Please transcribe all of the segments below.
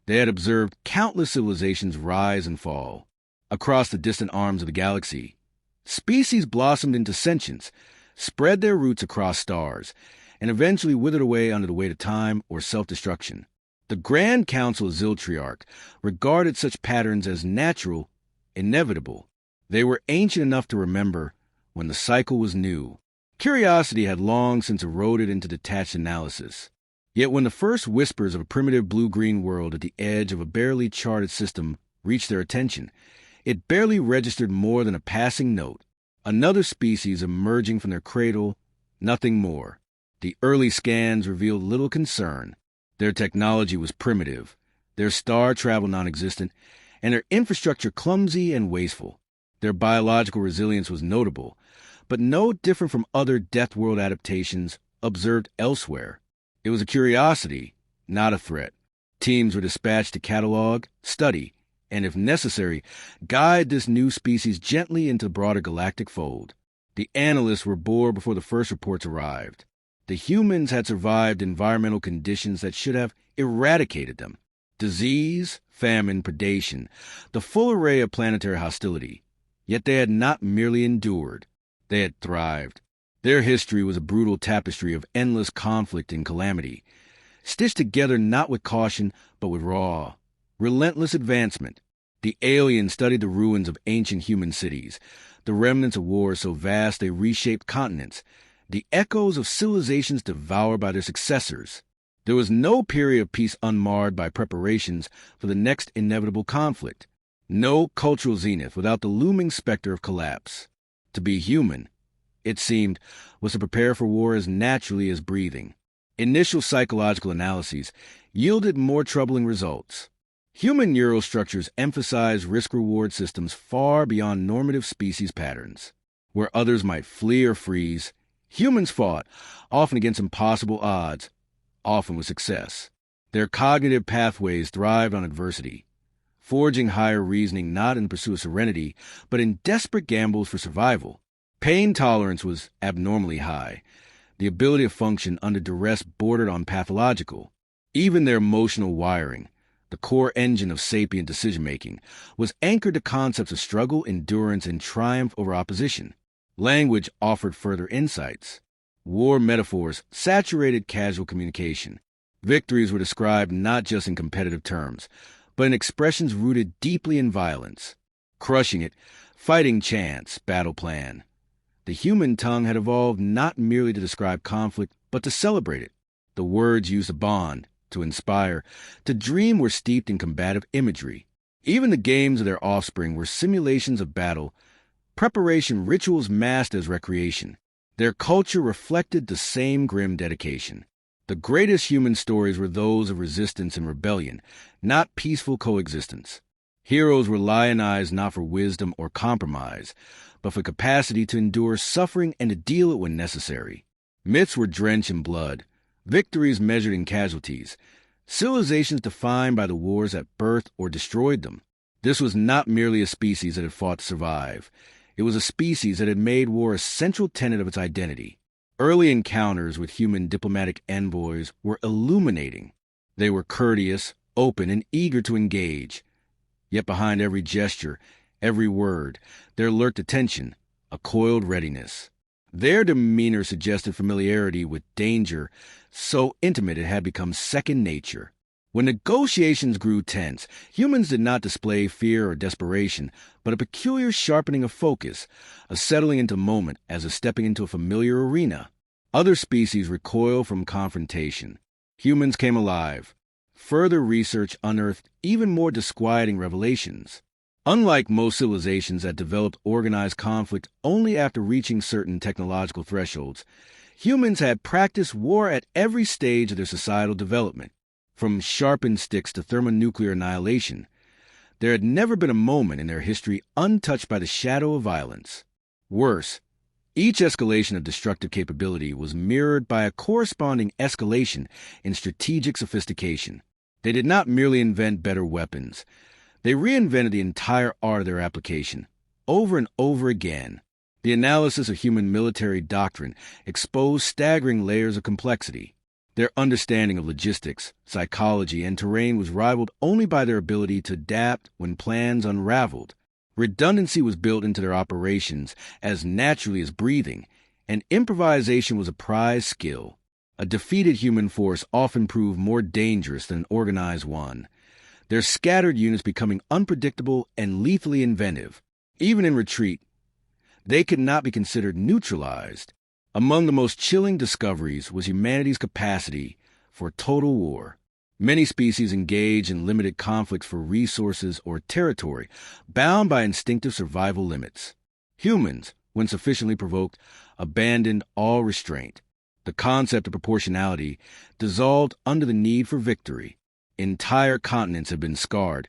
They had observed countless civilizations rise and fall. Across the distant arms of the galaxy, species blossomed into sentience, spread their roots across stars, and eventually withered away under the weight of time or self-destruction. The Grand Council of Ziltriarch regarded such patterns as natural, inevitable. They were ancient enough to remember when the cycle was new. Curiosity had long since eroded into detached analysis. Yet when the first whispers of a primitive blue-green world at the edge of a barely charted system reached their attention, it barely registered more than a passing note. Another species emerging from their cradle, nothing more. The early scans revealed little concern. Their technology was primitive, their star travel non-existent, and their infrastructure clumsy and wasteful. Their biological resilience was notable, but no different from other Death World adaptations observed elsewhere. It was a curiosity, not a threat. Teams were dispatched to catalog, study, and if necessary, guide this new species gently into the broader galactic fold. The analysts were bored before the first reports arrived. The humans had survived environmental conditions that should have eradicated them. Disease, famine, predation, the full array of planetary hostility. Yet they had not merely endured, they had thrived. Their history was a brutal tapestry of endless conflict and calamity, stitched together not with caution, but with raw, relentless advancement. The aliens studied the ruins of ancient human cities, the remnants of wars so vast they reshaped continents, the echoes of civilizations devoured by their successors. There was no period of peace unmarred by preparations for the next inevitable conflict, no cultural zenith without the looming specter of collapse. To be human, it seemed, was to prepare for war as naturally as breathing. Initial psychological analyses yielded more troubling results. Human neural structures emphasize risk-reward systems far beyond normative species patterns. Where others might flee or freeze, humans fought, often against impossible odds, often with success. Their cognitive pathways thrived on adversity, forging higher reasoning not in pursuit of serenity, but in desperate gambles for survival. Pain tolerance was abnormally high. The ability to function under duress bordered on pathological. Even their emotional wiring, the core engine of sapient decision-making, was anchored to concepts of struggle, endurance, and triumph over opposition. Language offered further insights. War metaphors saturated casual communication. Victories were described not just in competitive terms, but in expressions rooted deeply in violence. Crushing it, fighting chance, battle plan. The human tongue had evolved not merely to describe conflict, but to celebrate it. The words used to bond, to inspire, to dream were steeped in combative imagery. Even the games of their offspring were simulations of battle, preparation rituals masked as recreation. Their culture reflected the same grim dedication. The greatest human stories were those of resistance and rebellion, not peaceful coexistence. Heroes were lionized not for wisdom or compromise, but for capacity to endure suffering and to deal it when necessary. Myths were drenched in blood, victories measured in casualties, civilizations defined by the wars that birthed or destroyed them. This was not merely a species that had fought to survive. It was a species that had made war a central tenet of its identity. Early encounters with human diplomatic envoys were illuminating. They were courteous, open, and eager to engage. Yet behind every gesture, every word, there lurked attention, a coiled readiness. Their demeanor suggested familiarity with danger, so intimate it had become second nature. When negotiations grew tense, humans did not display fear or desperation, but a peculiar sharpening of focus, a settling into moment as if stepping into a familiar arena. Other species recoiled from confrontation. Humans came alive. Further research unearthed even more disquieting revelations. Unlike most civilizations that developed organized conflict only after reaching certain technological thresholds, humans had practiced war at every stage of their societal development. From sharpened sticks to thermonuclear annihilation, there had never been a moment in their history untouched by the shadow of violence. Worse, each escalation of destructive capability was mirrored by a corresponding escalation in strategic sophistication. They did not merely invent better weapons. They reinvented the entire art of their application, over and over again. The analysis of human military doctrine exposed staggering layers of complexity. Their understanding of logistics, psychology, and terrain was rivaled only by their ability to adapt when plans unraveled. Redundancy was built into their operations as naturally as breathing, and improvisation was a prized skill. A defeated human force often proved more dangerous than an organized one, their scattered units becoming unpredictable and lethally inventive. Even in retreat, they could not be considered neutralized. Among the most chilling discoveries was humanity's capacity for total war. Many species engage in limited conflicts for resources or territory, bound by instinctive survival limits. Humans, when sufficiently provoked, abandoned all restraint. The concept of proportionality dissolved under the need for victory. Entire continents have been scarred,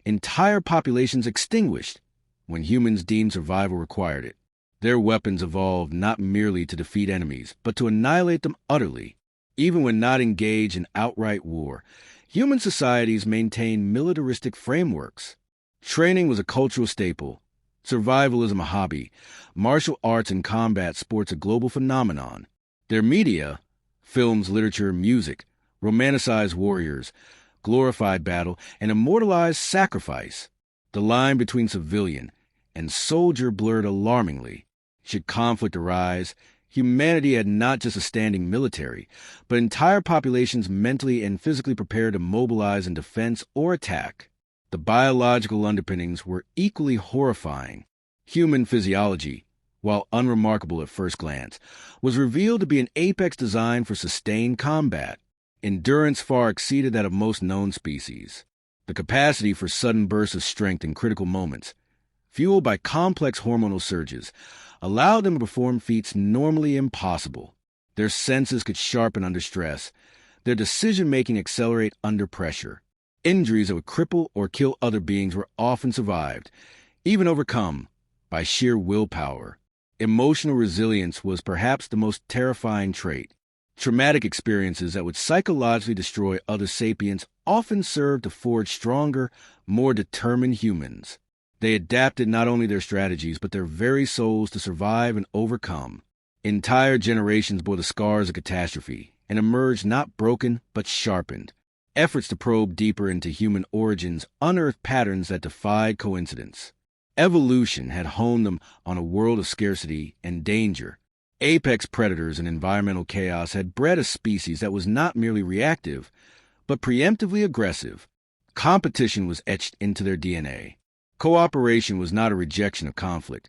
entire populations extinguished, when humans deemed survival required it. Their weapons evolved not merely to defeat enemies, but to annihilate them utterly. Even when not engaged in outright war, human societies maintained militaristic frameworks. Training was a cultural staple, survivalism a hobby, martial arts and combat sports a global phenomenon. Their media, films, literature, music, romanticized warriors, glorified battle, and immortalized sacrifice. The line between civilian and soldier blurred alarmingly. Should conflict arise, humanity had not just a standing military, but entire populations mentally and physically prepared to mobilize in defense or attack. The biological underpinnings were equally horrifying. Human physiology, while unremarkable at first glance, was revealed to be an apex designed for sustained combat. Endurance far exceeded that of most known species. The capacity for sudden bursts of strength in critical moments, fueled by complex hormonal surges, allowed them to perform feats normally impossible. Their senses could sharpen under stress, their decision-making accelerate under pressure. Injuries that would cripple or kill other beings were often survived, even overcome, by sheer willpower. Emotional resilience was perhaps the most terrifying trait. Traumatic experiences that would psychologically destroy other sapients often served to forge stronger, more determined humans. They adapted not only their strategies, but their very souls to survive and overcome. Entire generations bore the scars of catastrophe and emerged not broken, but sharpened. Efforts to probe deeper into human origins unearthed patterns that defied coincidence. Evolution had honed them on a world of scarcity and danger. Apex predators and environmental chaos had bred a species that was not merely reactive, but preemptively aggressive. Competition was etched into their DNA. Cooperation was not a rejection of conflict,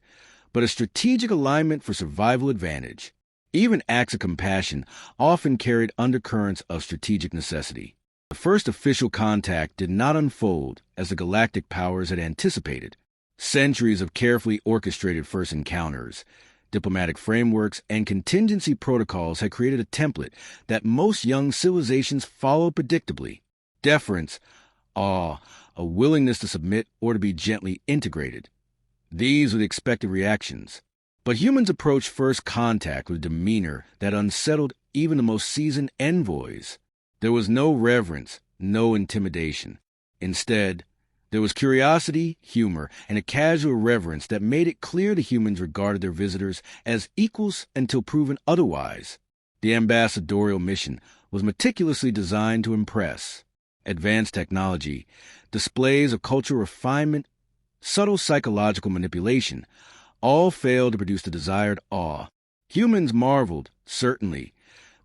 but a strategic alignment for survival advantage. Even acts of compassion often carried undercurrents of strategic necessity. The first official contact did not unfold as the galactic powers had anticipated. Centuries of carefully orchestrated first encounters, diplomatic frameworks, and contingency protocols had created a template that most young civilizations followed predictably. Deference, awe, a willingness to submit or to be gently integrated. These were the expected reactions. But humans approached first contact with demeanor that unsettled even the most seasoned envoys. There was no reverence, no intimidation. Instead, there was curiosity, humor, and a casual reverence that made it clear the humans regarded their visitors as equals until proven otherwise. The ambassadorial mission was meticulously designed to impress. Advanced technology, displays of cultural refinement, subtle psychological manipulation, all failed to produce the desired awe. Humans marveled, certainly,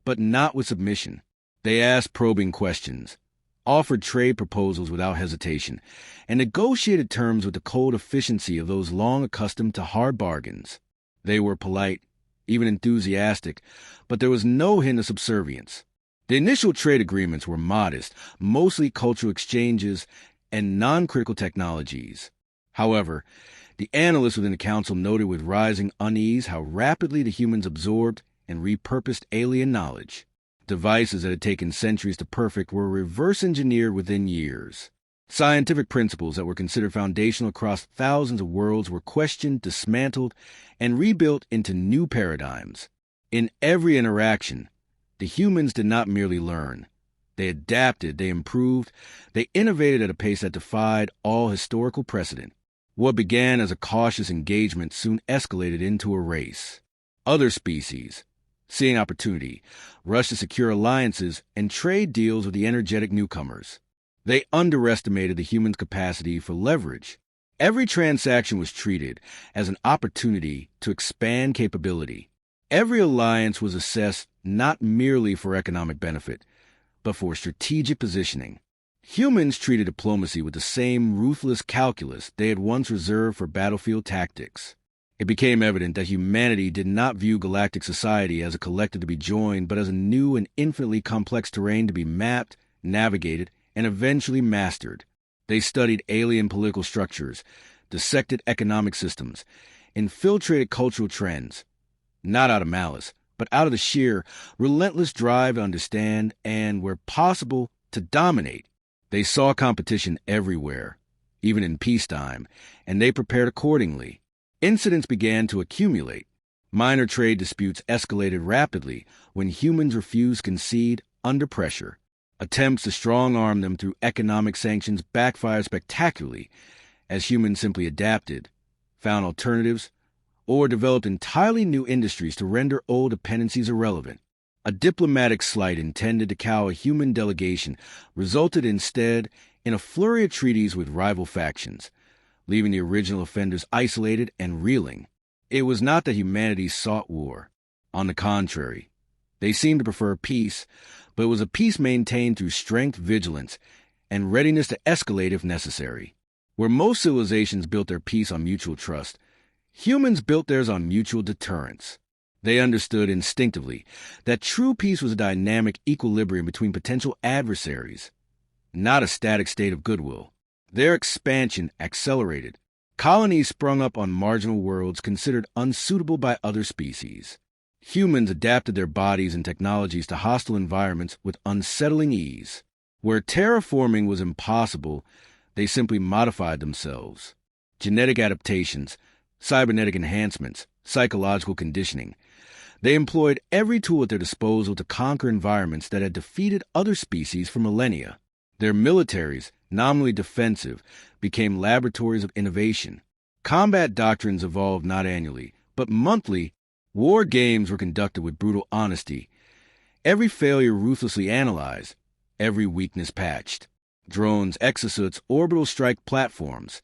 but not with submission. They asked probing questions, offered trade proposals without hesitation, and negotiated terms with the cold efficiency of those long accustomed to hard bargains. They were polite, even enthusiastic, but there was no hint of subservience. The initial trade agreements were modest, mostly cultural exchanges and non-critical technologies. However, the analysts within the council noted with rising unease how rapidly the humans absorbed and repurposed alien knowledge. Devices that had taken centuries to perfect were reverse-engineered within years. Scientific principles that were considered foundational across thousands of worlds were questioned, dismantled, and rebuilt into new paradigms. In every interaction, the humans did not merely learn. They adapted, they improved, they innovated at a pace that defied all historical precedent. What began as a cautious engagement soon escalated into a race. Other species, seeing opportunity, rushed to secure alliances and trade deals with the energetic newcomers. They underestimated the human's capacity for leverage. Every transaction was treated as an opportunity to expand capability. Every alliance was assessed not merely for economic benefit, but for strategic positioning. Humans treated diplomacy with the same ruthless calculus they had once reserved for battlefield tactics. It became evident that humanity did not view galactic society as a collective to be joined, but as a new and infinitely complex terrain to be mapped, navigated, and eventually mastered. They studied alien political structures, dissected economic systems, infiltrated cultural trends, not out of malice, but out of the sheer, relentless drive to understand and, where possible, to dominate. They saw competition everywhere, even in peacetime, and they prepared accordingly. Incidents began to accumulate. Minor trade disputes escalated rapidly when humans refused to concede under pressure. Attempts to strong-arm them through economic sanctions backfired spectacularly, as humans simply adapted, found alternatives, or developed entirely new industries to render old dependencies irrelevant. A diplomatic slight intended to cow a human delegation resulted instead in a flurry of treaties with rival factions, leaving the original offenders isolated and reeling. It was not that humanity sought war. On the contrary, they seemed to prefer peace, but it was a peace maintained through strength, vigilance, and readiness to escalate if necessary. Where most civilizations built their peace on mutual trust, humans built theirs on mutual deterrence. They understood instinctively that true peace was a dynamic equilibrium between potential adversaries, not a static state of goodwill. Their expansion accelerated. Colonies sprung up on marginal worlds considered unsuitable by other species. Humans adapted their bodies and technologies to hostile environments with unsettling ease. Where terraforming was impossible, they simply modified themselves. Genetic adaptations, cybernetic enhancements, psychological conditioning. They employed every tool at their disposal to conquer environments that had defeated other species for millennia. Their militaries, nominally defensive, became laboratories of innovation. Combat doctrines evolved not annually, but monthly. War games were conducted with brutal honesty. Every failure ruthlessly analyzed, every weakness patched. Drones, exosuits, orbital strike platforms.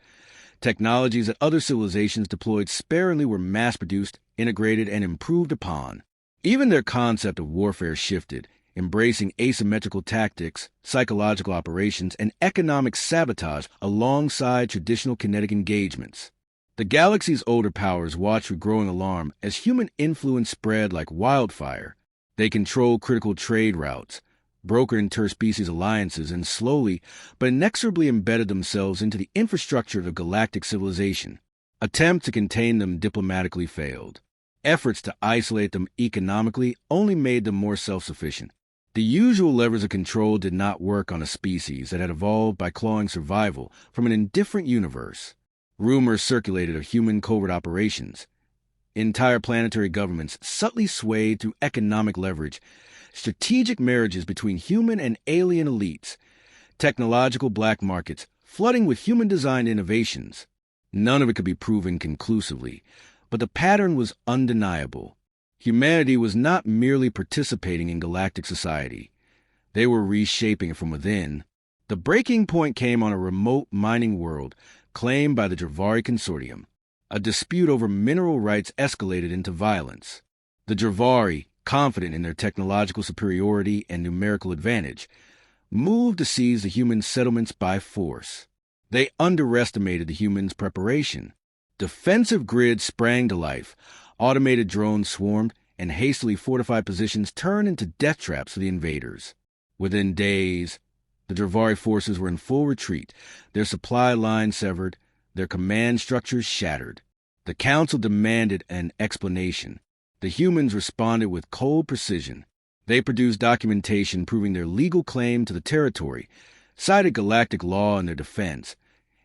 Technologies that other civilizations deployed sparingly were mass-produced, integrated, and improved upon. Even their concept of warfare shifted, embracing asymmetrical tactics, psychological operations, and economic sabotage alongside traditional kinetic engagements. The galaxy's older powers watched with growing alarm as human influence spread like wildfire. They controlled critical trade routes, brokered interspecies alliances, and slowly but inexorably embedded themselves into the infrastructure of galactic civilization. Attempts to contain them diplomatically failed. Efforts to isolate them economically only made them more self-sufficient. The usual levers of control did not work on a species that had evolved by clawing survival from an indifferent universe. Rumors circulated of human covert operations. Entire planetary governments subtly swayed through economic leverage, strategic marriages between human and alien elites, technological black markets flooding with human-designed innovations. None of it could be proven conclusively, but the pattern was undeniable. Humanity was not merely participating in galactic society. They were reshaping it from within. The breaking point came on a remote mining world claimed by the Dravari Consortium. A dispute over mineral rights escalated into violence. The Dravari, confident in their technological superiority and numerical advantage, moved to seize the human settlements by force. They underestimated the humans' preparation. Defensive grids sprang to life, automated drones swarmed, and hastily fortified positions turned into death traps for the invaders. Within days, the Dravari forces were in full retreat, their supply lines severed, their command structures shattered. The Council demanded an explanation. The humans responded with cold precision. They produced documentation proving their legal claim to the territory, cited galactic law in their defense,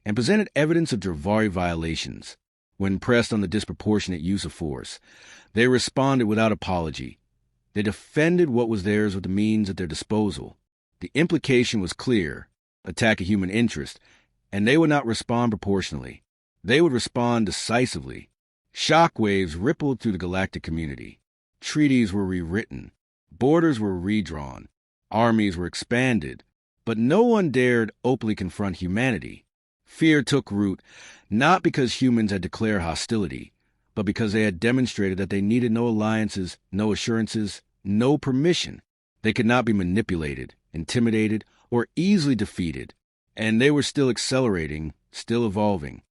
and presented evidence of Dravari violations. When pressed on the disproportionate use of force, they responded without apology. They defended what was theirs with the means at their disposal. The implication was clear: attack a human interest, and they would not respond proportionally. They would respond decisively. Shockwaves rippled through the galactic community. Treaties were rewritten. Borders were redrawn. Armies were expanded. But no one dared openly confront humanity. Fear took root, not because humans had declared hostility, but because they had demonstrated that they needed no alliances, no assurances, no permission. They could not be manipulated, intimidated, or easily defeated. And they were still accelerating, still evolving.